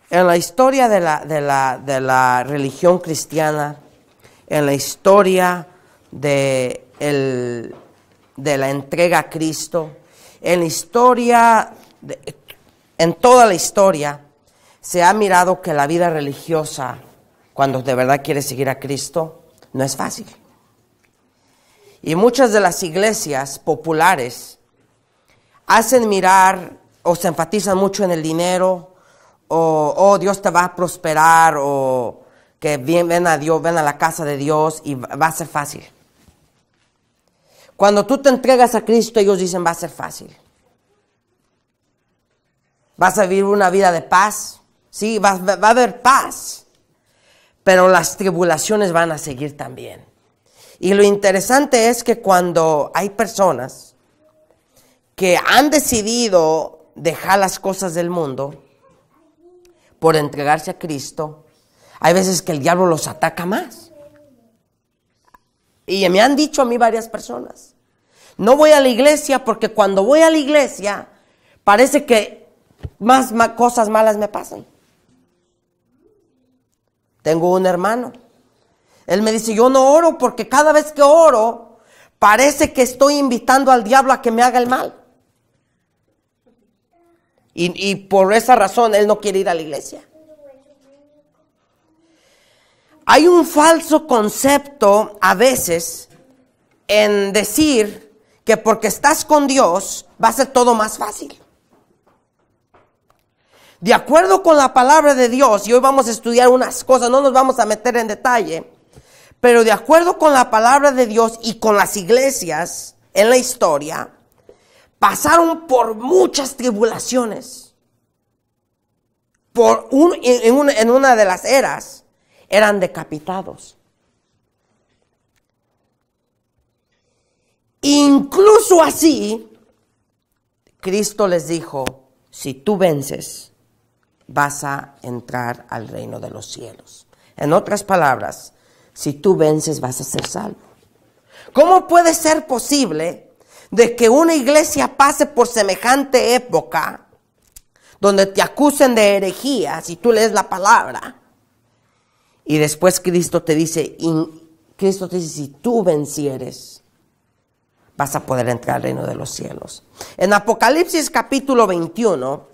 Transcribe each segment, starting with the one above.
En la historia de la religión cristiana, en la historia de la entrega a Cristo, en toda la historia, se ha mirado que la vida religiosa, cuando de verdad quieres seguir a Cristo, no es fácil. Y muchas de las iglesias populares hacen mirar o se enfatizan mucho en el dinero, o Dios te va a prosperar, o que ven a Dios, ven a la casa de Dios y va a ser fácil. Cuando tú te entregas a Cristo, ellos dicen va a ser fácil. Vas a vivir una vida de paz. Sí, va a haber paz. Pero las tribulaciones van a seguir también. Y lo interesante es que cuando hay personas que han decidido dejar las cosas del mundo por entregarse a Cristo, hay veces que el diablo los ataca más. Y me han dicho a mí varias personas, no voy a la iglesia porque cuando voy a la iglesia parece que más cosas malas me pasan. Tengo un hermano, él me dice, yo no oro porque cada vez que oro parece que estoy invitando al diablo a que me haga el mal. Y por esa razón él no quiere ir a la iglesia. Hay un falso concepto a veces en decir que porque estás con Dios va a ser todo más fácil. De acuerdo con la palabra de Dios, y hoy vamos a estudiar unas cosas, no nos vamos a meter en detalle, pero de acuerdo con la palabra de Dios y con las iglesias en la historia, pasaron por muchas tribulaciones. En una de las eras eran decapitados. Incluso así, Cristo les dijo, si tú vences, vas a entrar al reino de los cielos. En otras palabras, si tú vences, vas a ser salvo. ¿Cómo puede ser posible de que una iglesia pase por semejante época donde te acusen de herejía si tú lees la palabra? Y después Cristo te dice, si tú vencieres, vas a poder entrar al reino de los cielos. En Apocalipsis capítulo 21,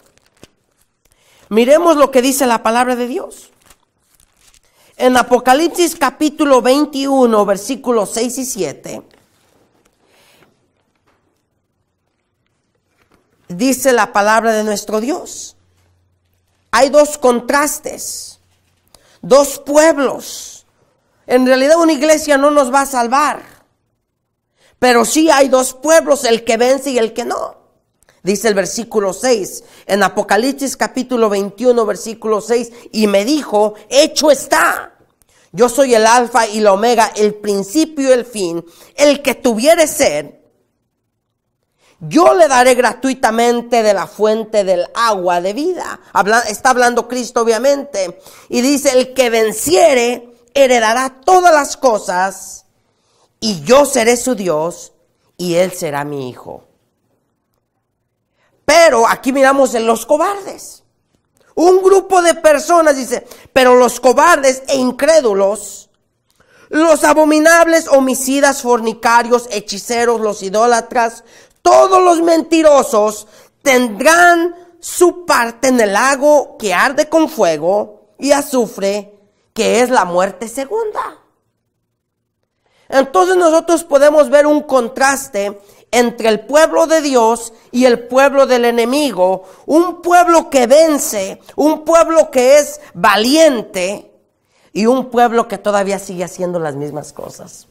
miremos lo que dice la palabra de Dios. En Apocalipsis capítulo 21, versículos 6 y 7, dice la palabra de nuestro Dios. Hay dos contrastes, dos pueblos. En realidad una iglesia no nos va a salvar, pero sí hay dos pueblos, el que vence y el que no. Dice el versículo 6, en Apocalipsis capítulo 21, versículo 6, y me dijo, hecho está, yo soy el alfa y la omega, el principio y el fin, el que tuviere sed, yo le daré gratuitamente de la fuente del agua de vida. Está hablando Cristo obviamente, y dice, el que venciere heredará todas las cosas, y yo seré su Dios, y él será mi hijo. Pero aquí miramos en los cobardes. Un grupo de personas dice, pero los cobardes e incrédulos, los abominables, homicidas, fornicarios, hechiceros, los idólatras, todos los mentirosos tendrán su parte en el lago que arde con fuego y azufre, que es la muerte segunda. Entonces nosotros podemos ver un contraste entre el pueblo de Dios y el pueblo del enemigo, un pueblo que vence, un pueblo que es valiente y un pueblo que todavía sigue haciendo las mismas cosas.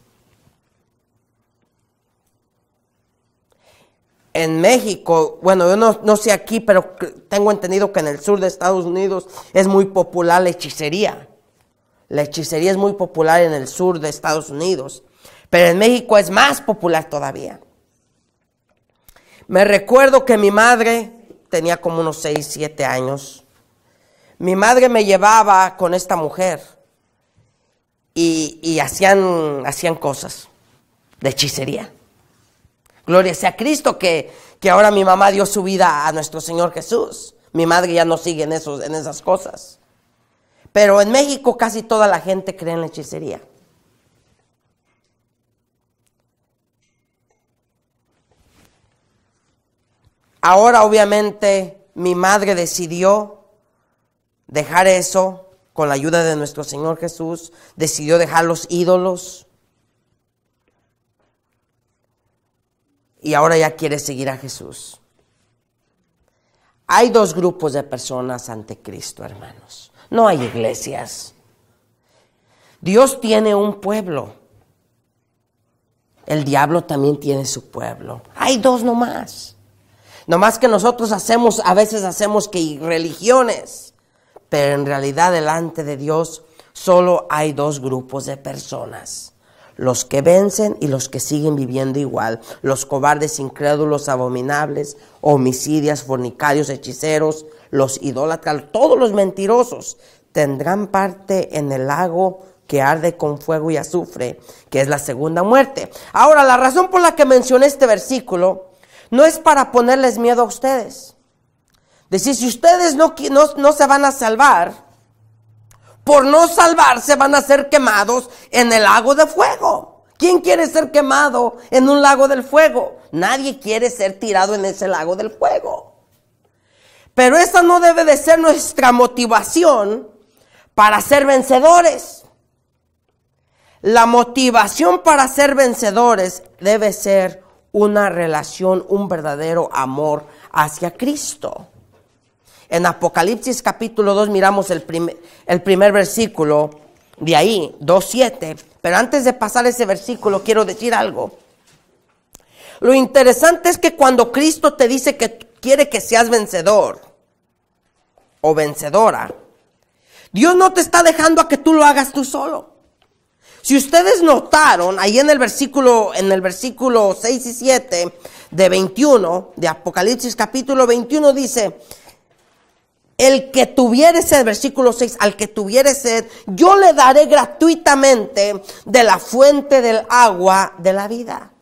En México, bueno, yo no sé aquí, pero tengo entendido que en el sur de Estados Unidos es muy popular la hechicería. La hechicería es muy popular en el sur de Estados Unidos, pero en México es más popular todavía. Me recuerdo que mi madre tenía como unos 6, 7 años. Mi madre me llevaba con esta mujer y hacían cosas de hechicería. Gloria sea a Cristo que ahora mi mamá dio su vida a nuestro Señor Jesús. Mi madre ya no sigue en esas cosas. Pero en México casi toda la gente cree en la hechicería. Ahora obviamente mi madre decidió dejar eso con la ayuda de nuestro Señor Jesús. Decidió dejar los ídolos. Y ahora ya quiere seguir a Jesús. Hay dos grupos de personas ante Cristo, hermanos. No hay iglesias. Dios tiene un pueblo. El diablo también tiene su pueblo. Hay dos nomás. Nomás que nosotros a veces hacemos que religiones, pero en realidad delante de Dios solo hay dos grupos de personas: los que vencen y los que siguen viviendo igual, los cobardes, incrédulos, abominables, homicidas, fornicarios, hechiceros, los idólatras, todos los mentirosos tendrán parte en el lago que arde con fuego y azufre, que es la segunda muerte. Ahora, la razón por la que mencioné este versículo no es para ponerles miedo a ustedes. Decir, si ustedes no se van a salvar, por no salvarse van a ser quemados en el lago de fuego. ¿Quién quiere ser quemado en un lago del fuego? Nadie quiere ser tirado en ese lago del fuego. Pero esa no debe de ser nuestra motivación para ser vencedores. La motivación para ser vencedores debe ser una relación, un verdadero amor hacia Cristo. En Apocalipsis capítulo 2 miramos el primer versículo de ahí, 2:7. Pero antes de pasar ese versículo quiero decir algo. Lo interesante es que cuando Cristo te dice que quiere que seas vencedor o vencedora, Dios no te está dejando a que tú lo hagas tú solo. Si ustedes notaron, ahí en el versículo 6 y 7 de 21, de Apocalipsis capítulo 21 dice: el que tuviere sed, versículo 6, al que tuviere sed, yo le daré gratuitamente de la fuente del agua de la vida.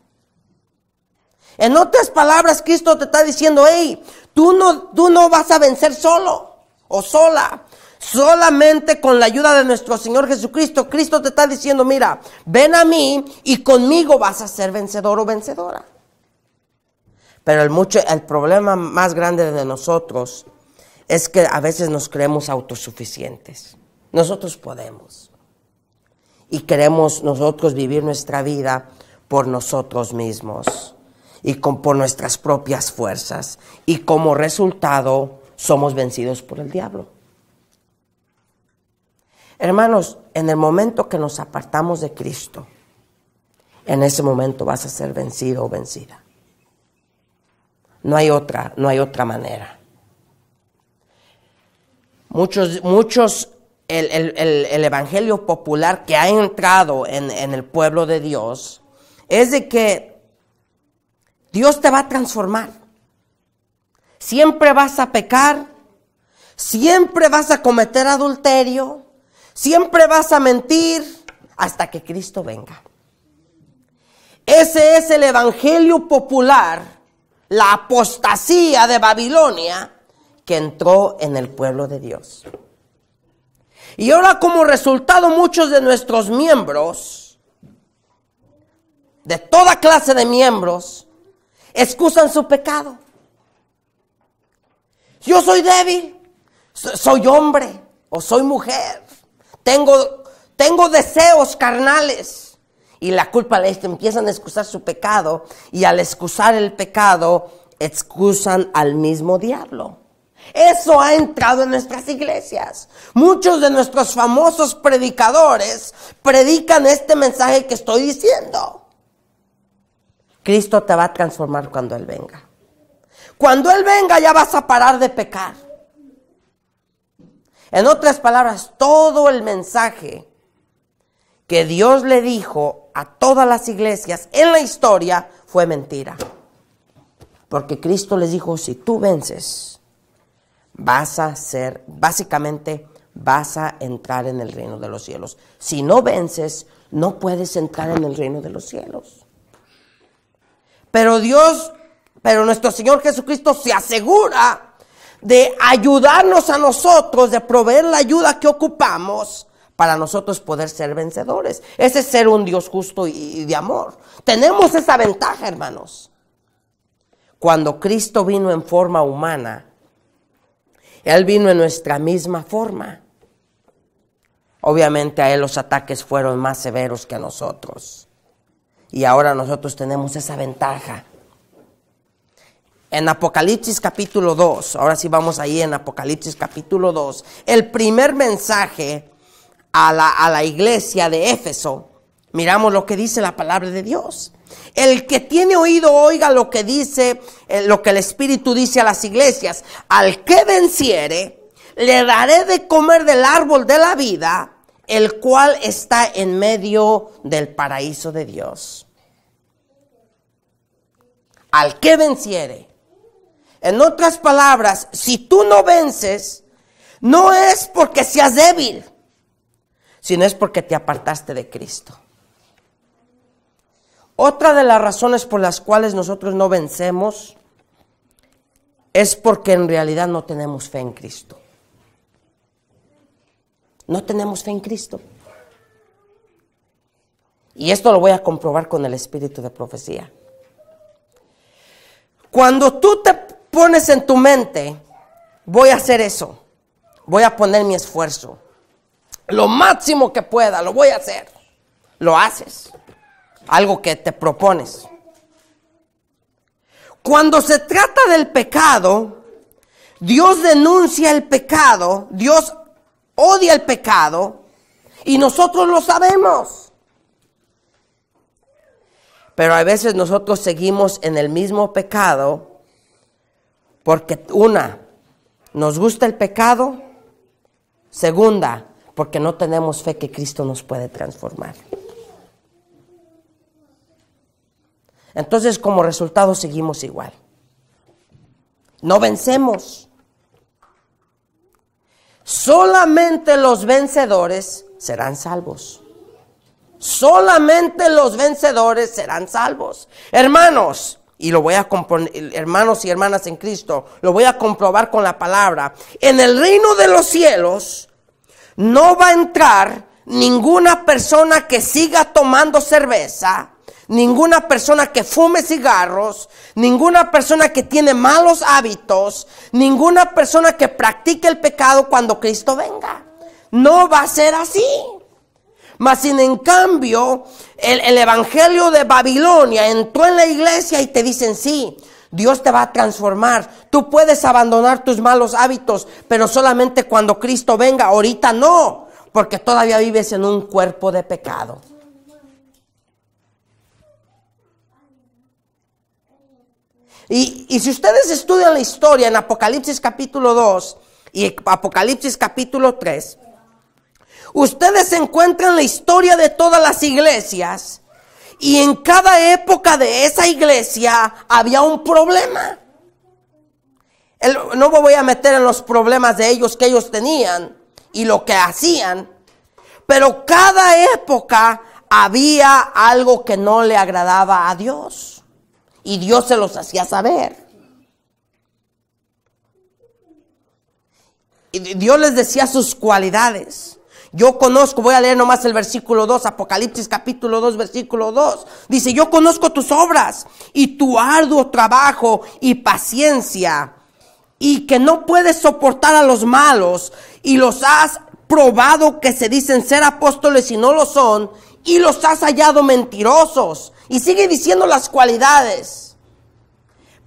En otras palabras, Cristo te está diciendo, hey, tú no vas a vencer solo o sola. Solamente con la ayuda de nuestro Señor Jesucristo. Cristo te está diciendo, mira, ven a mí y conmigo vas a ser vencedor o vencedora. Pero el problema más grande de nosotros es que a veces nos creemos autosuficientes. Nosotros podemos. Y queremos nosotros vivir nuestra vida por nosotros mismos. Y por nuestras propias fuerzas. Y como resultado somos vencidos por el diablo. Hermanos, en el momento que nos apartamos de Cristo, en ese momento vas a ser vencido o vencida. No hay otra manera. Muchos, el evangelio popular que ha entrado en el pueblo de Dios es de que Dios te va a transformar. Siempre vas a pecar, siempre vas a cometer adulterio, siempre vas a mentir hasta que Cristo venga. Ese es el evangelio popular, la apostasía de Babilonia que entró en el pueblo de Dios. Y ahora, como resultado, muchos de nuestros miembros, de toda clase de miembros, excusan su pecado. Yo soy débil, soy hombre o soy mujer, tengo deseos carnales. Y la culpa empiezan a excusar su pecado, y al excusar el pecado, excusan al mismo diablo. Eso ha entrado en nuestras iglesias. Muchos de nuestros famosos predicadores predican este mensaje que estoy diciendo. Cristo te va a transformar cuando Él venga. Cuando Él venga ya vas a parar de pecar. En otras palabras, todo el mensaje que Dios le dijo a todas las iglesias en la historia fue mentira. Porque Cristo les dijo, si tú vences, vas a entrar en el reino de los cielos. Si no vences, no puedes entrar en el reino de los cielos. Pero nuestro Señor Jesucristo se asegura de ayudarnos a nosotros, de proveer la ayuda que ocupamos para nosotros poder ser vencedores. Ese es ser un Dios justo y de amor. Tenemos esa ventaja, hermanos. Cuando Cristo vino en forma humana, Él vino en nuestra misma forma. Obviamente a Él los ataques fueron más severos que a nosotros. Y ahora nosotros tenemos esa ventaja. En Apocalipsis capítulo 2, ahora sí vamos ahí en Apocalipsis capítulo 2, el primer mensaje a la iglesia de Éfeso, miramos lo que dice la palabra de Dios. El que tiene oído oiga lo que dice, lo que el Espíritu dice a las iglesias. Al que venciere, le daré de comer del árbol de la vida, el cual está en medio del paraíso de Dios. Al que venciere. En otras palabras, si tú no vences, no es porque seas débil, sino es porque te apartaste de Cristo. Otra de las razones por las cuales nosotros no vencemos es porque en realidad no tenemos fe en Cristo. No tenemos fe en Cristo. Y esto lo voy a comprobar con el espíritu de profecía. Cuando tú te pones en tu mente, voy a hacer eso, voy a poner mi esfuerzo, lo máximo que pueda, lo voy a hacer, lo haces, algo que te propones. Cuando se trata del pecado, Dios denuncia el pecado, Dios odia el pecado y nosotros lo sabemos. Pero a veces nosotros seguimos en el mismo pecado porque una, nos gusta el pecado, segunda, porque no tenemos fe que Cristo nos puede transformar. Entonces, como resultado, seguimos igual. No vencemos. Solamente los vencedores serán salvos. Solamente los vencedores serán salvos. Hermanos, y lo voy a hermanos y hermanas en Cristo, lo voy a comprobar con la palabra. En el reino de los cielos no va a entrar ninguna persona que siga tomando cerveza, ninguna persona que fume cigarros, ninguna persona que tiene malos hábitos, ninguna persona que practique el pecado cuando Cristo venga. No va a ser así. Mas sin en cambio, el evangelio de Babilonia entró en la iglesia y te dicen, sí, Dios te va a transformar. Tú puedes abandonar tus malos hábitos, pero solamente cuando Cristo venga. Ahorita no, porque todavía vives en un cuerpo de pecado. Y si ustedes estudian la historia en Apocalipsis capítulo 2 y Apocalipsis capítulo 3, ustedes encuentran la historia de todas las iglesias y en cada época de esa iglesia había un problema. No me voy a meter en los problemas de ellos que ellos tenían y lo que hacían, pero cada época había algo que no le agradaba a Dios y Dios se los hacía saber. Y Dios les decía sus cualidades. Yo conozco, voy a leer nomás el versículo 2, Apocalipsis capítulo 2, versículo 2. Dice, yo conozco tus obras y tu arduo trabajo y paciencia, y que no puedes soportar a los malos, y los has probado que se dicen ser apóstoles y no lo son, y los has hallado mentirosos. Y sigue diciendo las cualidades.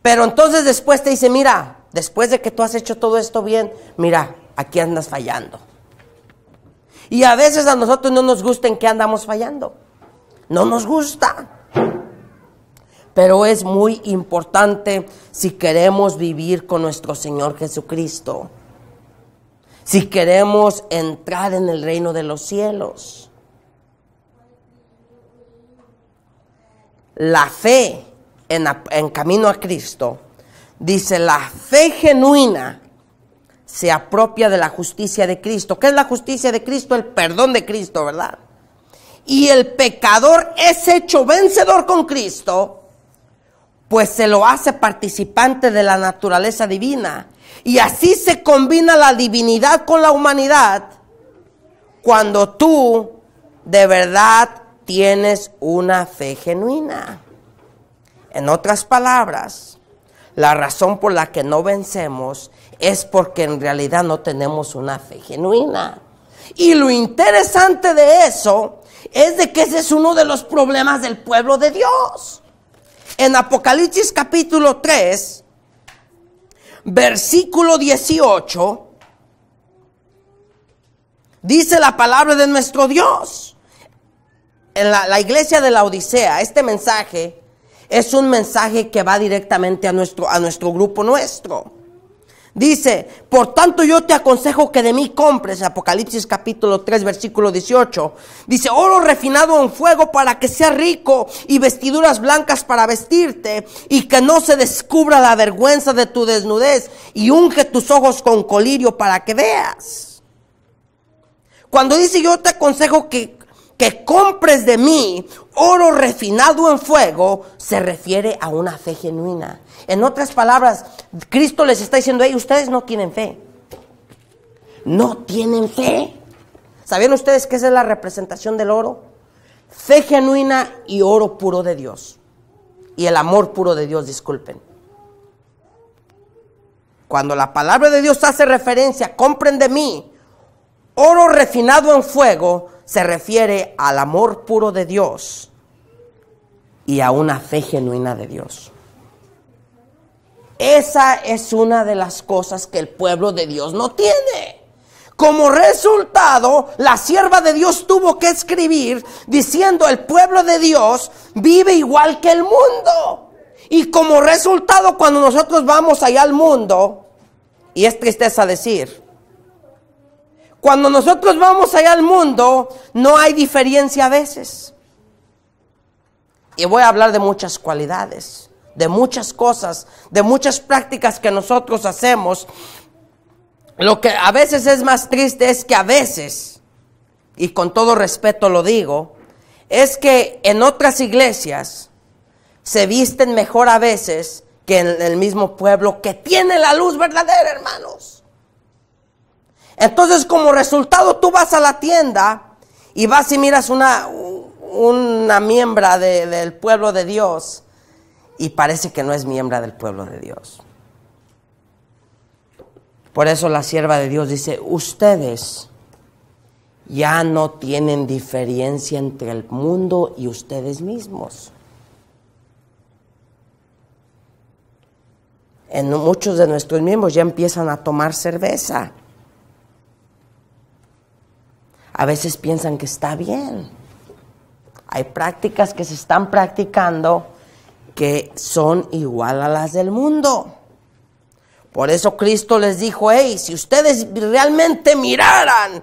Pero entonces después te dice, mira, después de que tú has hecho todo esto bien, mira, aquí andas fallando. Y a veces a nosotros no nos gusta en qué andamos fallando. No nos gusta. Pero es muy importante si queremos vivir con nuestro Señor Jesucristo. Si queremos entrar en el reino de los cielos. La fe en camino a Cristo, dice, la fe genuina se apropia de la justicia de Cristo. ¿Qué es la justicia de Cristo? El perdón de Cristo, ¿verdad? Y el pecador es hecho vencedor con Cristo pues se lo hace participante de la naturaleza divina. Y así se combina la divinidad con la humanidad cuando tú de verdad tienes una fe genuina. En otras palabras, la razón por la que no vencemos es porque en realidad no tenemos una fe genuina. Y lo interesante de eso es de que ese es uno de los problemas del pueblo de Dios. En Apocalipsis capítulo 3, versículo 18, dice la palabra de nuestro Dios. En la iglesia de la Odisea, este mensaje es un mensaje que va directamente a nuestro grupo nuestro. Dice, por tanto yo te aconsejo que de mí compres, Apocalipsis capítulo 3, versículo 18. Dice, oro refinado en fuego para que seas rico y vestiduras blancas para vestirte y que no se descubra la vergüenza de tu desnudez y unge tus ojos con colirio para que veas. Cuando dice yo te aconsejo que compres de mí oro refinado en fuego, se refiere a una fe genuina. En otras palabras, Cristo les está diciendo, hey, ustedes no tienen fe. No tienen fe. ¿Sabían ustedes que esa es la representación del oro? Fe genuina y oro puro de Dios. Y el amor puro de Dios, disculpen. Cuando la palabra de Dios hace referencia, compren de mí oro refinado en fuego, se refiere al amor puro de Dios y a una fe genuina de Dios. Esa es una de las cosas que el pueblo de Dios no tiene. Como resultado, la sierva de Dios tuvo que escribir diciendo el pueblo de Dios vive igual que el mundo. Y como resultado, cuando nosotros vamos allá al mundo, y es tristeza decir, cuando nosotros vamos allá al mundo, no hay diferencia a veces. Y voy a hablar de muchas cualidades, de muchas cosas, de muchas prácticas que nosotros hacemos. Lo que a veces es más triste es que a veces, y con todo respeto lo digo, es que en otras iglesias se visten mejor a veces que en el mismo pueblo que tiene la luz verdadera, hermanos. Entonces, como resultado, tú vas a la tienda y vas y miras una miembra del pueblo de Dios y parece que no es miembro del pueblo de Dios. Por eso la sierva de Dios dice, ustedes ya no tienen diferencia entre el mundo y ustedes mismos. En muchos de nuestros miembros ya empiezan a tomar cerveza. A veces piensan que está bien. Hay prácticas que se están practicando que son igual a las del mundo. Por eso Cristo les dijo, hey, si ustedes realmente miraran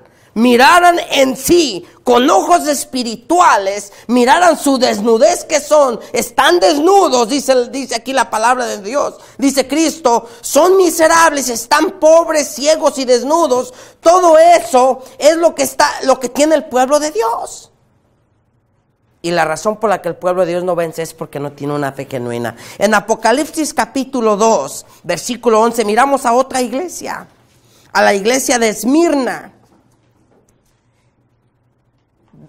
en sí, con ojos espirituales, miraran su desnudez que son, están desnudos, dice aquí la palabra de Dios, dice Cristo, son miserables, están pobres, ciegos y desnudos. Todo eso es lo que tiene el pueblo de Dios. Y la razón por la que el pueblo de Dios no vence es porque no tiene una fe genuina. En Apocalipsis capítulo 2, versículo 11, miramos a otra iglesia, a la iglesia de Esmirna.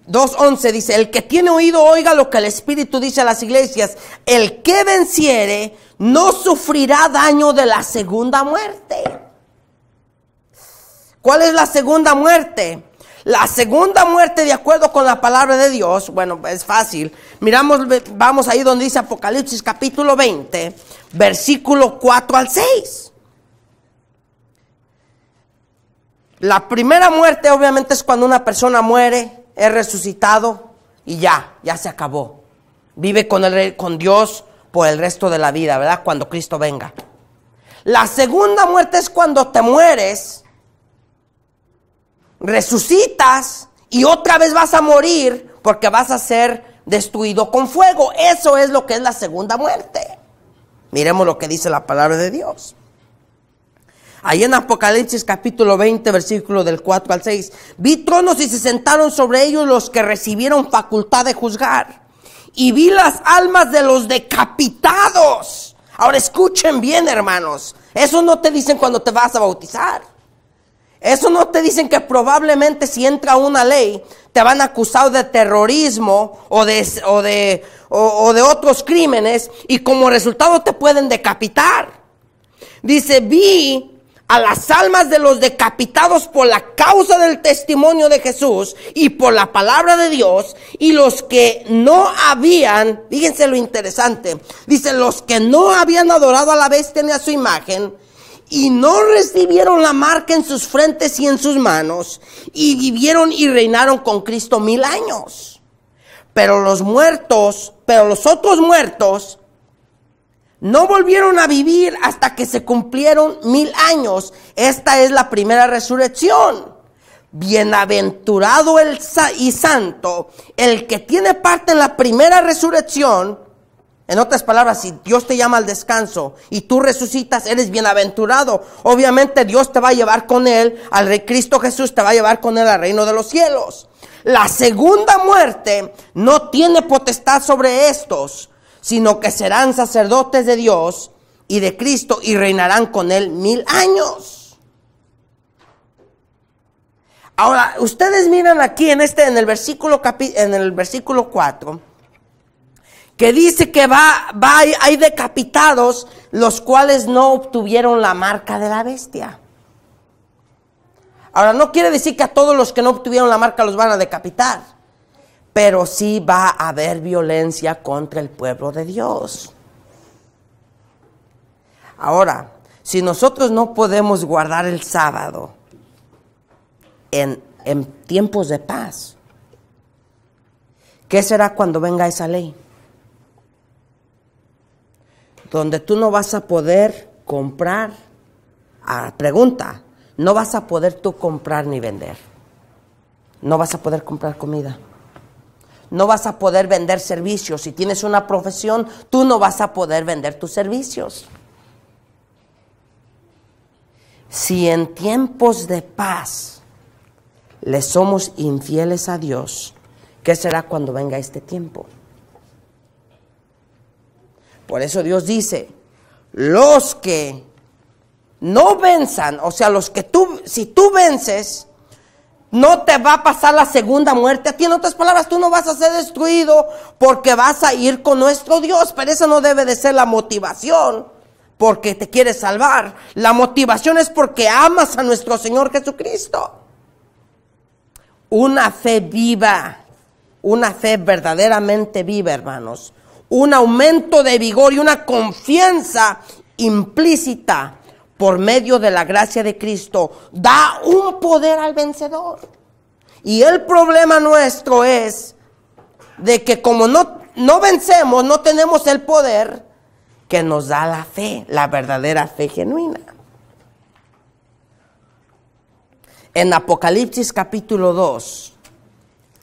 2:11 dice, el que tiene oído oiga lo que el Espíritu dice a las iglesias. El que venciere no sufrirá daño de la segunda muerte. ¿Cuál es la segunda muerte? La segunda muerte, de acuerdo con la palabra de Dios, bueno, es fácil. Vamos ahí donde dice Apocalipsis capítulo 20, versículo 4 al 6. La primera muerte obviamente es cuando una persona muere, es resucitado y ya se acabó. Vive con Dios por el resto de la vida, ¿verdad? Cuando Cristo venga. La segunda muerte es cuando te mueres, resucitas y otra vez vas a morir porque vas a ser destruido con fuego. Eso es lo que es la segunda muerte. Miremos lo que dice la palabra de Dios. Ahí en Apocalipsis capítulo 20, versículo del 4 al 6. Vi tronos y se sentaron sobre ellos los que recibieron facultad de juzgar. y vi las almas de los decapitados. Ahora escuchen bien, hermanos. Eso no te dicen cuando te vas a bautizar. Eso no te dicen que probablemente si entra una ley te van a acusar de terrorismo o de otros crímenes y como resultado te pueden decapitar. Dice, vi a las almas de los decapitados por la causa del testimonio de Jesús y por la palabra de Dios, y los que no habían, fíjense lo interesante, dice, los que no habían adorado a la bestia ni a su imagen, y no recibieron la marca en sus frentes y en sus manos, y vivieron y reinaron con Cristo 1000 años. Pero los otros muertos, no volvieron a vivir hasta que se cumplieron 1000 años. Esta es la primera resurrección. Bienaventurado y santo el que tiene parte en la primera resurrección. En otras palabras, si Dios te llama al descanso y tú resucitas, eres bienaventurado. Obviamente Dios te va a llevar con Él, al Rey Cristo Jesús te va a llevar con Él al reino de los cielos. La segunda muerte no tiene potestad sobre estos, sino que serán sacerdotes de Dios y de Cristo y reinarán con Él 1000 años. Ahora, ustedes miran aquí en el versículo 4, que dice que hay decapitados los cuales no obtuvieron la marca de la bestia. Ahora, no quiere decir que a todos los que no obtuvieron la marca los van a decapitar, pero sí va a haber violencia contra el pueblo de Dios. Ahora, si nosotros no podemos guardar el sábado en tiempos de paz, ¿qué será cuando venga esa ley? Donde tú no vas a poder comprar, pregunta, no vas a poder tú comprar ni vender. No vas a poder comprar comida. No vas a poder vender servicios. Si tienes una profesión, tú no vas a poder vender tus servicios. Si en tiempos de paz le somos infieles a Dios, ¿qué será cuando venga este tiempo? Por eso Dios dice, los que no venzan, o sea, si tú vences, no te va a pasar la segunda muerte a ti. En otras palabras, tú no vas a ser destruido porque vas a ir con nuestro Dios. Pero eso no debe de ser la motivación porque te quieres salvar. La motivación es porque amas a nuestro Señor Jesucristo. Una fe viva, una fe verdaderamente viva, hermanos. Un aumento de vigor y una confianza implícita por medio de la gracia de Cristo da un poder al vencedor. Y el problema nuestro es de que como no vencemos, no tenemos el poder que nos da la fe, la verdadera fe genuina. En Apocalipsis capítulo 2,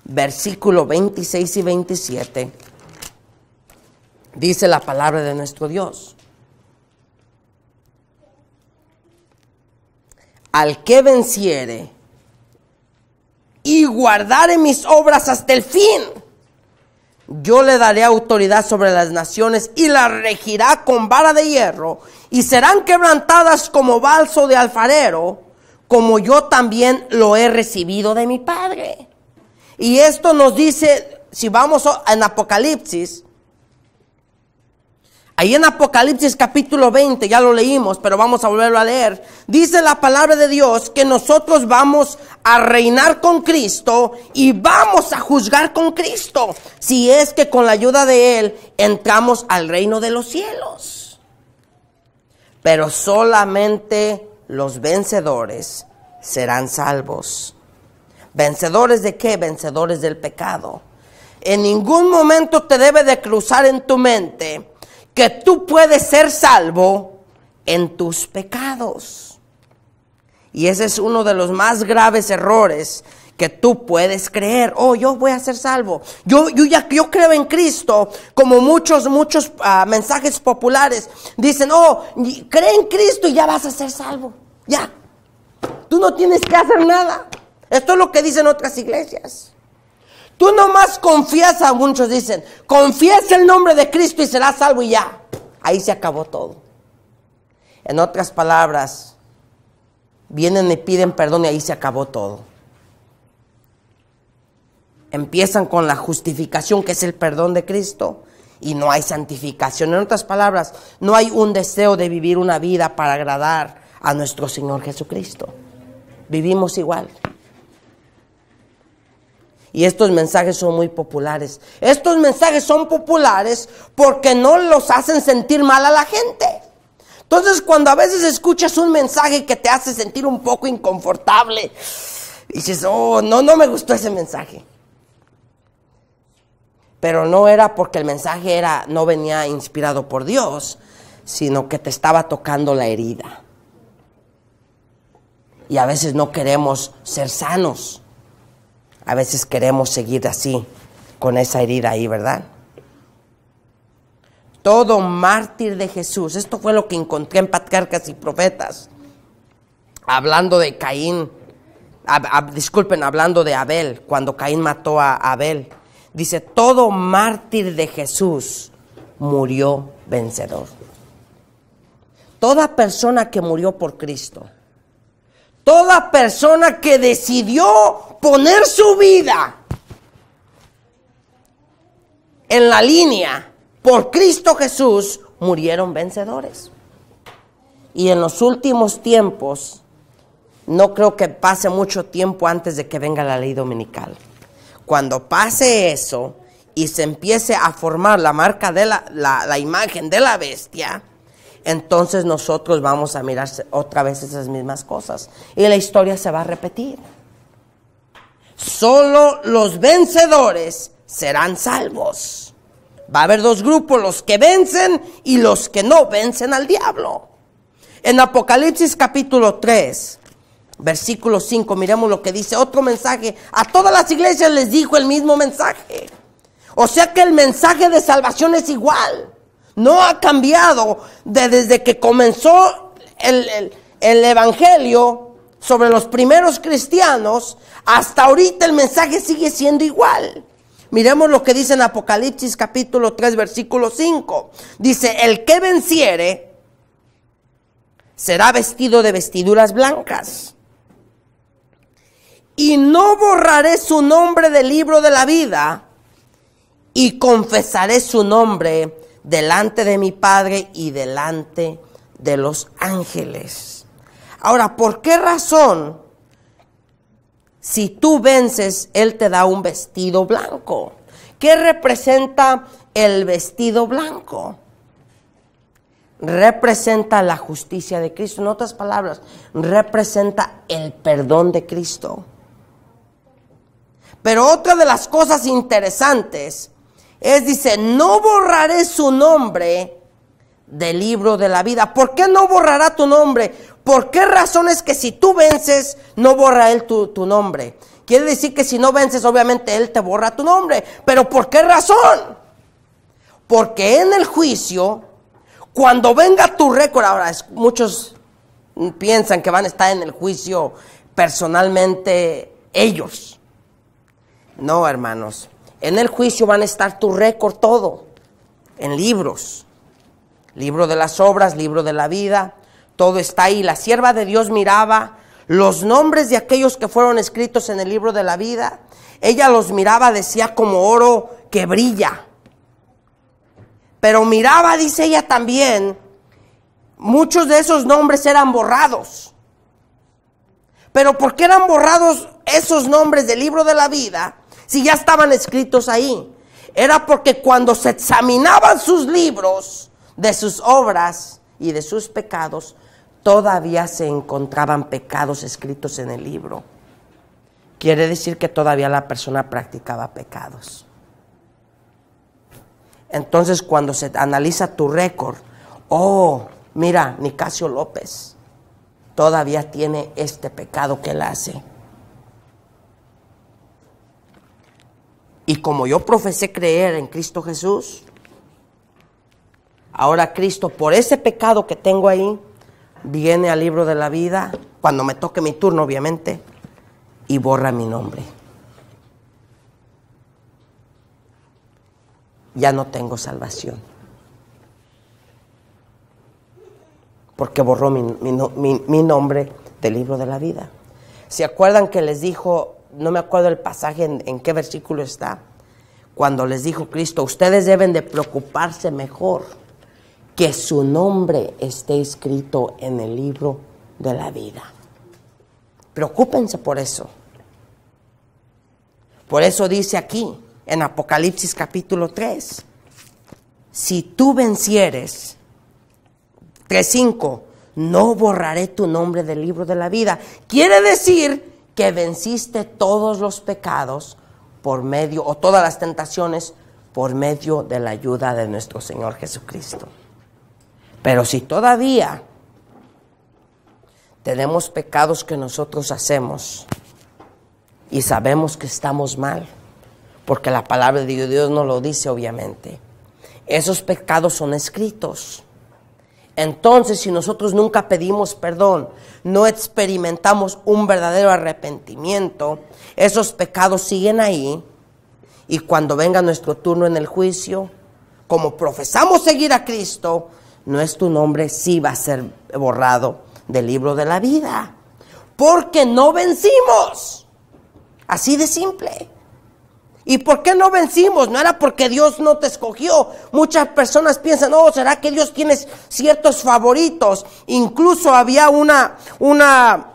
versículo 26 y 27, dice la palabra de nuestro Dios. Al que venciere y guardare mis obras hasta el fin, yo le daré autoridad sobre las naciones y las regirá con vara de hierro, y serán quebrantadas como balso de alfarero, como yo también lo he recibido de mi Padre. Y esto nos dice, si vamos en Apocalipsis, ahí en Apocalipsis capítulo 20, ya lo leímos, pero vamos a volverlo a leer. Dice la palabra de Dios que nosotros vamos a reinar con Cristo y vamos a juzgar con Cristo, si es que con la ayuda de Él entramos al reino de los cielos. Pero solamente los vencedores serán salvos. ¿Vencedores de qué? Vencedores del pecado. En ningún momento te debe de cruzar en tu mente que tú puedes ser salvo en tus pecados. Y ese es uno de los más graves errores que tú puedes creer. Oh, yo voy a ser salvo. Yo creo en Cristo. Como muchos mensajes populares dicen, oh, cree en Cristo y ya vas a ser salvo. Ya. Tú no tienes que hacer nada. Esto es lo que dicen otras iglesias. Tú nomás confiesa, muchos dicen, confiesa el nombre de Cristo y serás salvo y ya. Ahí se acabó todo. En otras palabras, vienen y piden perdón y ahí se acabó todo. Empiezan con la justificación, que es el perdón de Cristo, y no hay santificación. En otras palabras, no hay un deseo de vivir una vida para agradar a nuestro Señor Jesucristo. Vivimos igual. Y estos mensajes son muy populares. Estos mensajes son populares porque no los hacen sentir mal a la gente. Entonces, cuando a veces escuchas un mensaje que te hace sentir un poco inconfortable, dices, oh, no me gustó ese mensaje. Pero no era porque el mensaje no venía inspirado por Dios, sino que te estaba tocando la herida. Y a veces no queremos ser sanos. A veces queremos seguir así, con esa herida ahí, ¿verdad? Todo mártir de Jesús. Esto fue lo que encontré en Patriarcas y Profetas. Hablando de Caín. Hablando de Abel. Cuando Caín mató a Abel. Dice, todo mártir de Jesús murió vencedor. Toda persona que murió por Cristo. Toda persona que decidió poner su vida en la línea por Cristo Jesús, murieron vencedores. Y en los últimos tiempos, no creo que pase mucho tiempo antes de que venga la ley dominical. Cuando pase eso y se empiece a formar la marca de la imagen de la bestia, entonces nosotros vamos a mirar otra vez esas mismas cosas. Y la historia se va a repetir. Solo los vencedores serán salvos. Va a haber dos grupos, los que vencen y los que no vencen al diablo. En Apocalipsis capítulo 3, versículo 5, miremos lo que dice. Otro mensaje. A todas las iglesias les dijo el mismo mensaje. O sea que el mensaje de salvación es igual. No ha cambiado desde que comenzó el evangelio sobre los primeros cristianos. Hasta ahorita el mensaje sigue siendo igual. Miremos lo que dice en Apocalipsis capítulo 3 versículo 5. Dice, el que venciere será vestido de vestiduras blancas. Y no borraré su nombre del libro de la vida. Y confesaré su nombre delante de mi Padre y delante de los ángeles. Ahora, ¿por qué razón, si tú vences, Él te da un vestido blanco? ¿Qué representa el vestido blanco? Representa la justicia de Cristo. En otras palabras, representa el perdón de Cristo. Pero otra de las cosas interesantes dice, no borraré su nombre del libro de la vida. ¿Por qué no borrará tu nombre? ¿Por qué razón es que si tú vences, no borra Él tu nombre? Quiere decir que si no vences, obviamente Él te borra tu nombre. ¿Pero por qué razón? Porque en el juicio, cuando venga tu récord, ahora muchos piensan que van a estar en el juicio personalmente ellos. No, hermanos. En el juicio van a estar tu récord todo, en libros. Libro de las obras, libro de la vida, todo está ahí. La sierva de Dios miraba los nombres de aquellos que fueron escritos en el libro de la vida. Ella los miraba, decía, como oro que brilla. Pero miraba, dice ella también, muchos de esos nombres eran borrados. Pero ¿por qué eran borrados esos nombres del libro de la vida si ya estaban escritos ahí? Era porque cuando se examinaban sus libros de sus obras y de sus pecados, todavía se encontraban pecados escritos en el libro. Quiere decir que todavía la persona practicaba pecados. Entonces, cuando se analiza tu récord, oh, mira, Nicasio López todavía tiene este pecado que él hace. Y como yo profesé creer en Cristo Jesús, ahora Cristo, por ese pecado que tengo ahí, viene al libro de la vida, cuando me toque mi turno, obviamente, y borra mi nombre. ya no tengo salvación. Porque borró mi nombre del libro de la vida. ¿Se acuerdan que les dijo, no me acuerdo el pasaje en qué versículo está, cuando les dijo Cristo, ustedes deben de preocuparse mejor que su nombre esté escrito en el libro de la vida? Preocúpense por eso. Por eso dice aquí, en Apocalipsis capítulo 3, si tú vencieres, 3:5, no borraré tu nombre del libro de la vida. Quiere decir que venciste todos los pecados por medio, o todas las tentaciones, por medio de la ayuda de nuestro Señor Jesucristo. Pero si todavía tenemos pecados que nosotros hacemos y sabemos que estamos mal, porque la palabra de Dios nos lo dice obviamente, esos pecados son escritos. Entonces, si nosotros nunca pedimos perdón, no experimentamos un verdadero arrepentimiento, esos pecados siguen ahí, y cuando venga nuestro turno en el juicio, como profesamos seguir a Cristo, nuestro nombre sí va a ser borrado del libro de la vida, porque no vencimos. Así de simple. ¿Y por qué no vencimos? No era porque Dios no te escogió. Muchas personas piensan, oh, ¿será que Dios tiene ciertos favoritos? Incluso había una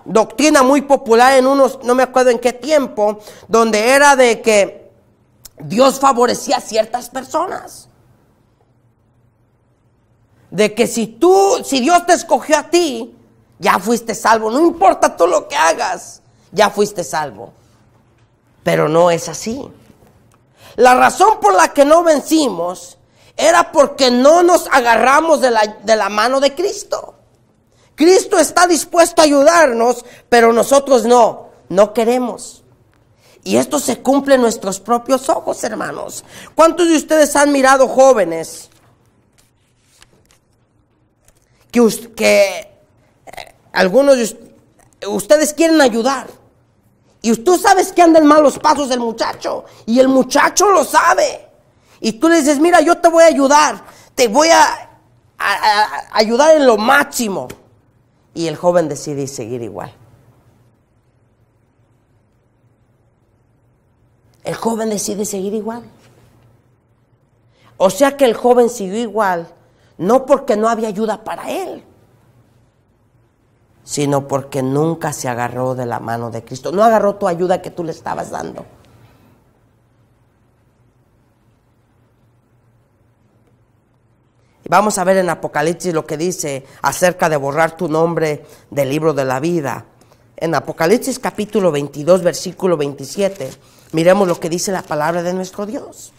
doctrina muy popular en unos, no me acuerdo en qué tiempo, donde era de que Dios favorecía a ciertas personas. De que si Dios te escogió a ti, ya fuiste salvo. No importa tú lo que hagas, ya fuiste salvo. Pero no es así. La razón por la que no vencimos era porque no nos agarramos de la mano de Cristo. Cristo está dispuesto a ayudarnos, pero nosotros no queremos. Y esto se cumple en nuestros propios ojos, hermanos. ¿Cuántos de ustedes han mirado jóvenes que algunos de ustedes quieren ayudar? Y tú sabes que anda en malos pasos el muchacho, y el muchacho lo sabe. Y tú le dices, mira, yo te voy a ayudar, te voy a ayudar en lo máximo. Y el joven decide seguir igual. El joven decide seguir igual. O sea que el joven siguió igual, no porque no había ayuda para él, sino porque nunca se agarró de la mano de Cristo. No agarró tu ayuda que tú le estabas dando. Y vamos a ver en Apocalipsis lo que dice acerca de borrar tu nombre del libro de la vida. En Apocalipsis capítulo 22, versículo 27, miremos lo que dice la palabra de nuestro Dios.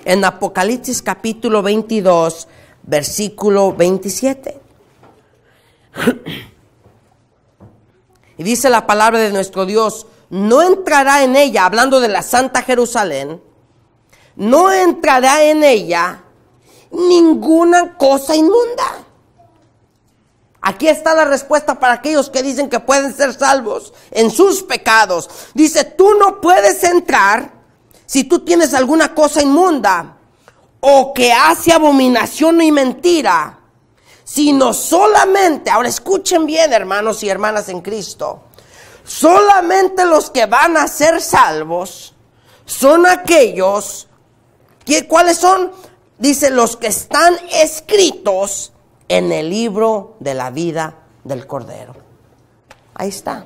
En Apocalipsis capítulo 22, versículo 27. Y dice la palabra de nuestro Dios, no entrará en ella, hablando de la Santa Jerusalén, no entrará en ella ninguna cosa inmunda. Aquí está la respuesta para aquellos que dicen que pueden ser salvos en sus pecados. Dice, tú no puedes entrar si tú tienes alguna cosa inmunda o que hace abominación y mentira, sino solamente, ahora escuchen bien, hermanos y hermanas en Cristo, solamente los que van a ser salvos son aquellos, ¿cuáles son? Dice, los que están escritos en el libro de la vida del Cordero. Ahí está.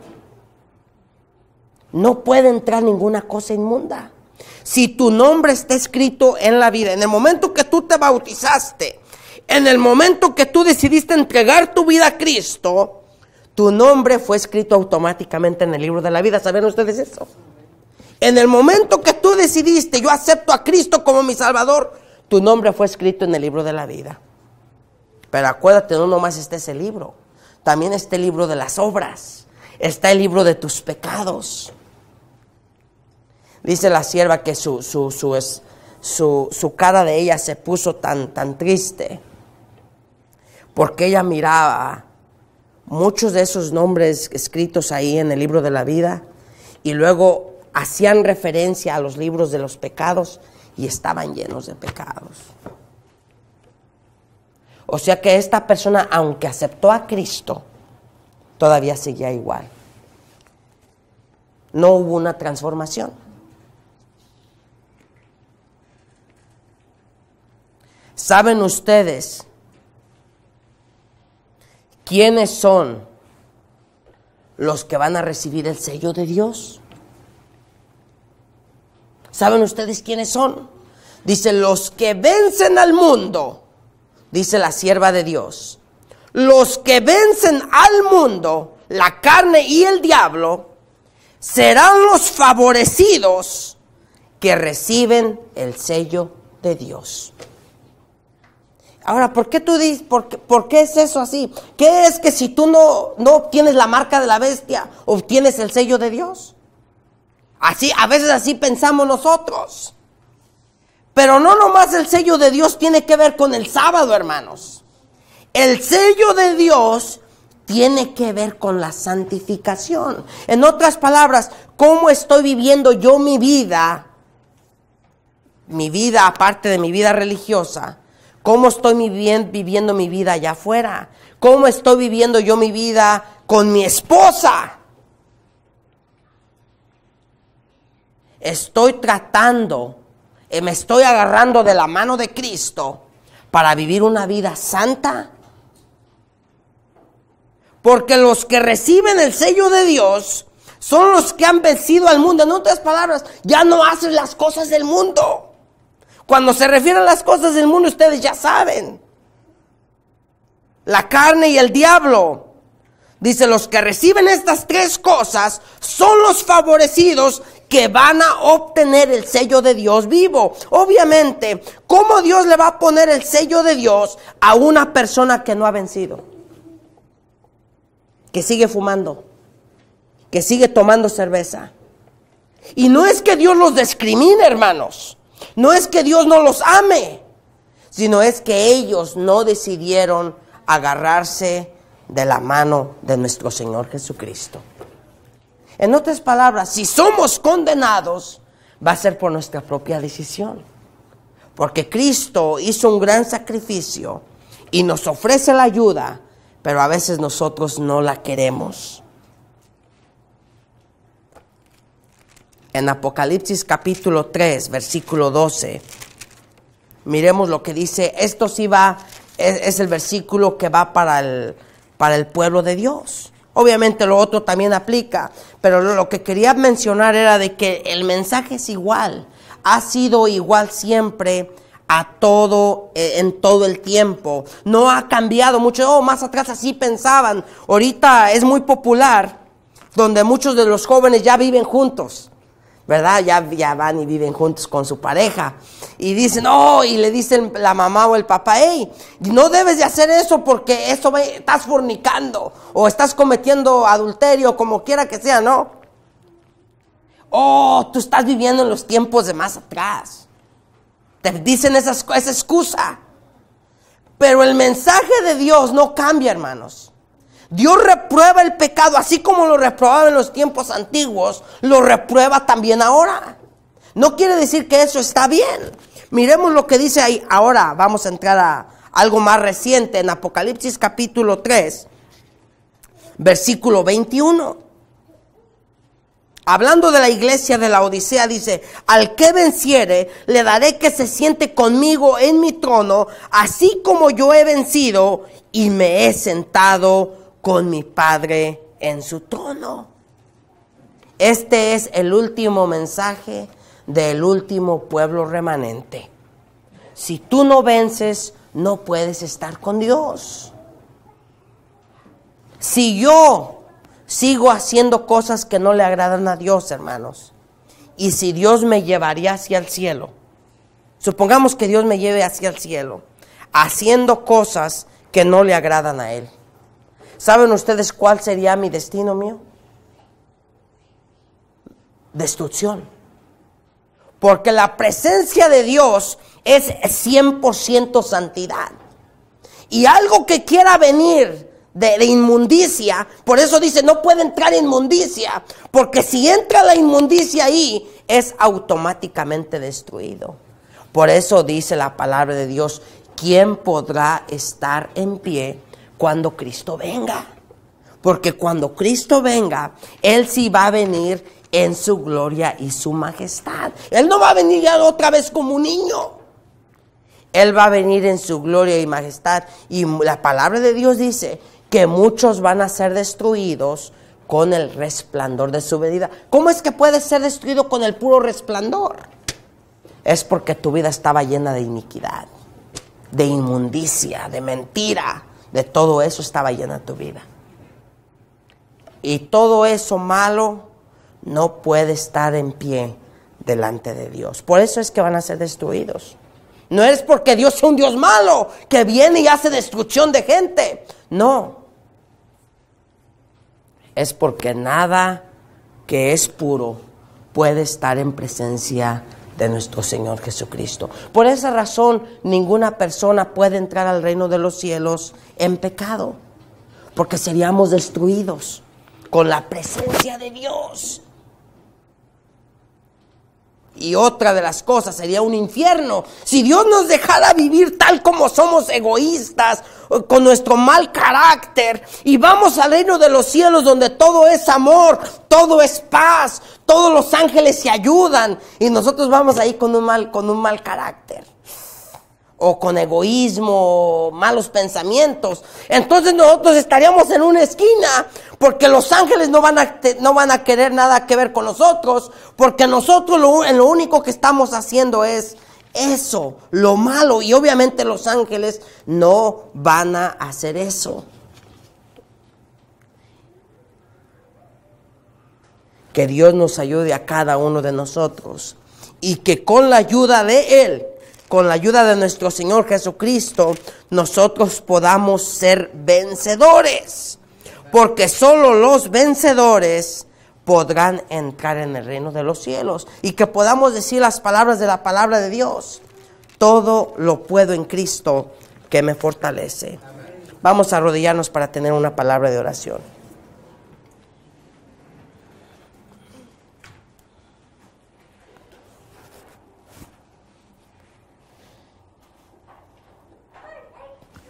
No puede entrar ninguna cosa inmunda. Si tu nombre está escrito en la vida, en el momento que tú te bautizaste, en el momento que tú decidiste entregar tu vida a Cristo, tu nombre fue escrito automáticamente en el libro de la vida. ¿Saben ustedes eso? En el momento que tú decidiste, yo acepto a Cristo como mi Salvador, tu nombre fue escrito en el libro de la vida. Pero acuérdate, no nomás está ese libro, también está el libro de las obras, está el libro de tus pecados. Dice la sierva que su cara de ella se puso tan triste, porque ella miraba muchos de esos nombres escritos ahí en el libro de la vida, y luego hacían referencia a los libros de los pecados, y estaban llenos de pecados. O sea que esta persona, aunque aceptó a Cristo, todavía seguía igual. No hubo una transformación. ¿Saben ustedes quiénes son los que van a recibir el sello de Dios? ¿Saben ustedes quiénes son? Dice, los que vencen al mundo, dice la sierva de Dios. Los que vencen al mundo, la carne y el diablo, serán los favorecidos que reciben el sello de Dios. Ahora, ¿por qué tú dices, por qué es eso así? ¿Qué es que si tú no obtienes la marca de la bestia, obtienes el sello de Dios? Así, a veces así pensamos nosotros. Pero no nomás el sello de Dios tiene que ver con el sábado, hermanos. El sello de Dios tiene que ver con la santificación. En otras palabras, ¿cómo estoy viviendo yo mi vida? Mi vida, aparte de mi vida religiosa. ¿Cómo estoy viviendo mi vida allá afuera? ¿Cómo estoy viviendo yo mi vida con mi esposa? Estoy tratando, me estoy agarrando de la mano de Cristo para vivir una vida santa. Porque los que reciben el sello de Dios son los que han vencido al mundo. En otras palabras, ya no hacen las cosas del mundo. Cuando se refieren a las cosas del mundo, ustedes ya saben. La carne y el diablo. Dice, los que reciben estas tres cosas son los favorecidos que van a obtener el sello de Dios vivo. Obviamente, ¿cómo Dios le va a poner el sello de Dios a una persona que no ha vencido? Que sigue fumando, que sigue tomando cerveza. Y no es que Dios los discrimine, hermanos. No es que Dios no los ame, sino es que ellos no decidieron agarrarse de la mano de nuestro Señor Jesucristo. En otras palabras, si somos condenados, va a ser por nuestra propia decisión. Porque Cristo hizo un gran sacrificio y nos ofrece la ayuda, pero a veces nosotros no la queremos. En Apocalipsis capítulo 3, versículo 12, miremos lo que dice. Esto sí va, es el versículo que va para el pueblo de Dios. Obviamente lo otro también aplica, pero lo que quería mencionar era de que el mensaje es igual. Ha sido igual siempre en todo el tiempo. No ha cambiado mucho. Más atrás así pensaban. Ahorita es muy popular, donde muchos de los jóvenes ya viven juntos, ¿verdad? Ya van y viven juntos con su pareja. Y dicen, y le dicen la mamá o el papá, hey, no debes de hacer eso porque estás fornicando o estás cometiendo adulterio, como quiera que sea, ¿no? Tú estás viviendo en los tiempos de más atrás. Te dicen esa excusa. Pero el mensaje de Dios no cambia, hermanos. Dios reprueba el pecado, así como lo reprobaba en los tiempos antiguos, lo reprueba también ahora. No quiere decir que eso está bien. Miremos lo que dice ahí. Ahora vamos a entrar a algo más reciente, en Apocalipsis capítulo 3, versículo 21. Hablando de la iglesia de la Odisea, dice, al que venciere, le daré que se siente conmigo en mi trono, así como yo he vencido y me he sentado con mi Padre en su trono. Este es el último mensaje del último pueblo remanente. Si tú no vences, no puedes estar con Dios. Si yo sigo haciendo cosas que no le agradan a Dios, hermanos, y si Dios me llevaría hacia el cielo, supongamos que Dios me lleve hacia el cielo, haciendo cosas que no le agradan a Él, ¿saben ustedes cuál sería mi destino mío? Destrucción. Porque la presencia de Dios es 100% santidad. Y algo que quiera venir de inmundicia, por eso dice, no puede entrar inmundicia, porque si entra la inmundicia ahí, es automáticamente destruido. Por eso dice la palabra de Dios, ¿quién podrá estar en pie cuando Cristo venga? Porque cuando Cristo venga, Él sí va a venir en su gloria y su majestad. Él no va a venir ya otra vez como un niño. Él va a venir en su gloria y majestad. Y la palabra de Dios dice que muchos van a ser destruidos con el resplandor de su venida. ¿Cómo es que puedes ser destruido con el puro resplandor? Es porque tu vida estaba llena de iniquidad, de inmundicia, de mentira. De todo eso estaba llena tu vida. Y todo eso malo no puede estar en pie delante de Dios. Por eso es que van a ser destruidos. No es porque Dios sea un Dios malo que viene y hace destrucción de gente. No. Es porque nada que es puro puede estar en presencia de nuestro Señor Jesucristo. Por esa razón, ninguna persona puede entrar al reino de los cielos en pecado, porque seríamos destruidos con la presencia de Dios. Y otra de las cosas sería un infierno. Si Dios nos dejara vivir tal como somos, egoístas, con nuestro mal carácter, y vamos al reino de los cielos donde todo es amor, todo es paz, todos los ángeles se ayudan, y nosotros vamos ahí con un mal carácter, o con egoísmo, malos pensamientos, entonces nosotros estaríamos en una esquina, porque los ángeles no van a querer nada que ver con nosotros, porque nosotros lo único que estamos haciendo es eso, lo malo, y obviamente los ángeles no van a hacer eso. Que Dios nos ayude a cada uno de nosotros, y que con la ayuda de Él, con la ayuda de nuestro Señor Jesucristo, nosotros podamos ser vencedores. Porque solo los vencedores podrán entrar en el reino de los cielos. Y que podamos decir las palabras de la palabra de Dios. Todo lo puedo en Cristo que me fortalece. Vamos a arrodillarnos para tener una palabra de oración.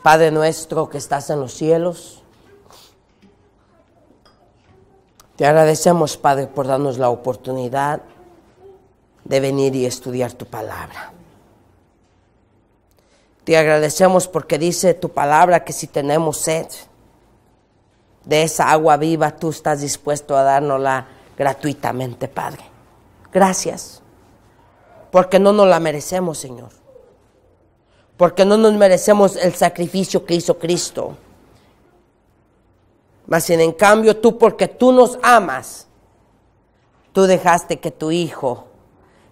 Padre nuestro que estás en los cielos, te agradecemos, Padre, por darnos la oportunidad de venir y estudiar tu palabra. Te agradecemos porque dice tu palabra que si tenemos sed de esa agua viva, tú estás dispuesto a dárnosla gratuitamente, Padre. Gracias, porque no nos la merecemos, Señor. Porque no nos merecemos el sacrificio que hizo Cristo. Mas sin en cambio tú, porque tú nos amas, tú dejaste que tu Hijo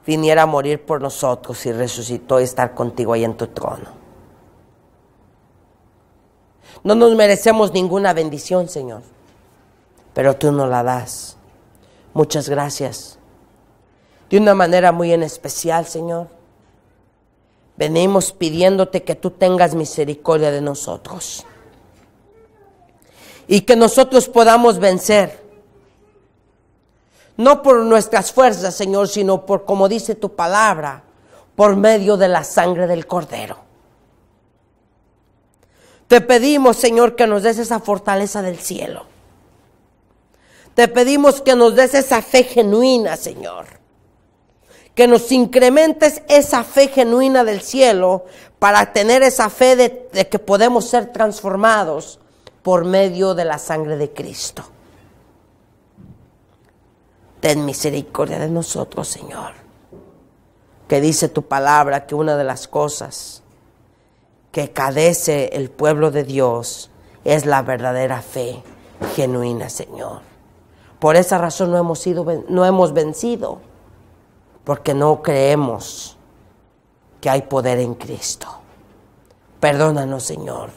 viniera a morir por nosotros y resucitó y estar contigo ahí en tu trono. No nos merecemos ninguna bendición, Señor, pero tú nos la das. Muchas gracias. De una manera muy en especial, Señor, venimos pidiéndote que tú tengas misericordia de nosotros. Y que nosotros podamos vencer. No por nuestras fuerzas, Señor, sino por, como dice tu palabra, por medio de la sangre del Cordero. Te pedimos, Señor, que nos des esa fortaleza del cielo. Te pedimos que nos des esa fe genuina, Señor. Que nos incrementes esa fe genuina del cielo para tener esa fe de que podemos ser transformados por medio de la sangre de Cristo. Ten misericordia de nosotros, Señor. Que dice tu palabra que una de las cosas que cadece el pueblo de Dios es la verdadera fe genuina, Señor. Por esa razón no hemos vencido. Porque no creemos que hay poder en Cristo. Perdónanos, Señor.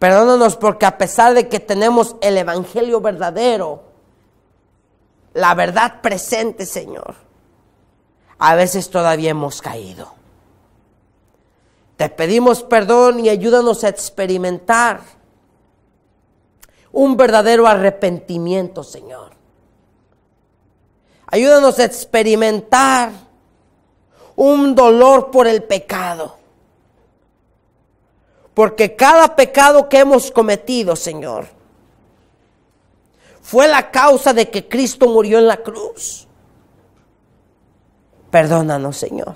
Perdónanos porque a pesar de que tenemos el evangelio verdadero, la verdad presente, Señor, a veces todavía hemos caído. Te pedimos perdón y ayúdanos a experimentar un verdadero arrepentimiento, Señor. Ayúdanos a experimentar un dolor por el pecado. Porque cada pecado que hemos cometido, Señor, fue la causa de que Cristo murió en la cruz. Perdónanos, Señor.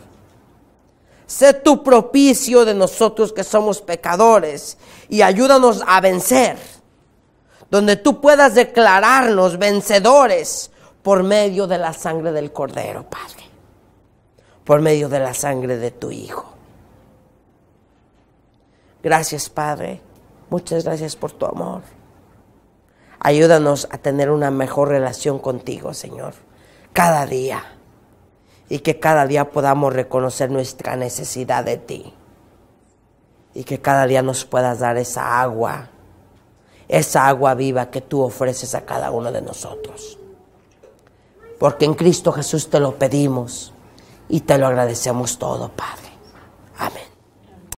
Sé tu propicio de nosotros que somos pecadores y ayúdanos a vencer, donde tú puedas declararnos vencedores por medio de la sangre del Cordero, Padre, por medio de la sangre de tu Hijo. Gracias, Padre. Muchas gracias por tu amor. Ayúdanos a tener una mejor relación contigo, Señor, cada día. Y que cada día podamos reconocer nuestra necesidad de ti. Y que cada día nos puedas dar esa agua viva que tú ofreces a cada uno de nosotros. Porque en Cristo Jesús te lo pedimos y te lo agradecemos todo, Padre.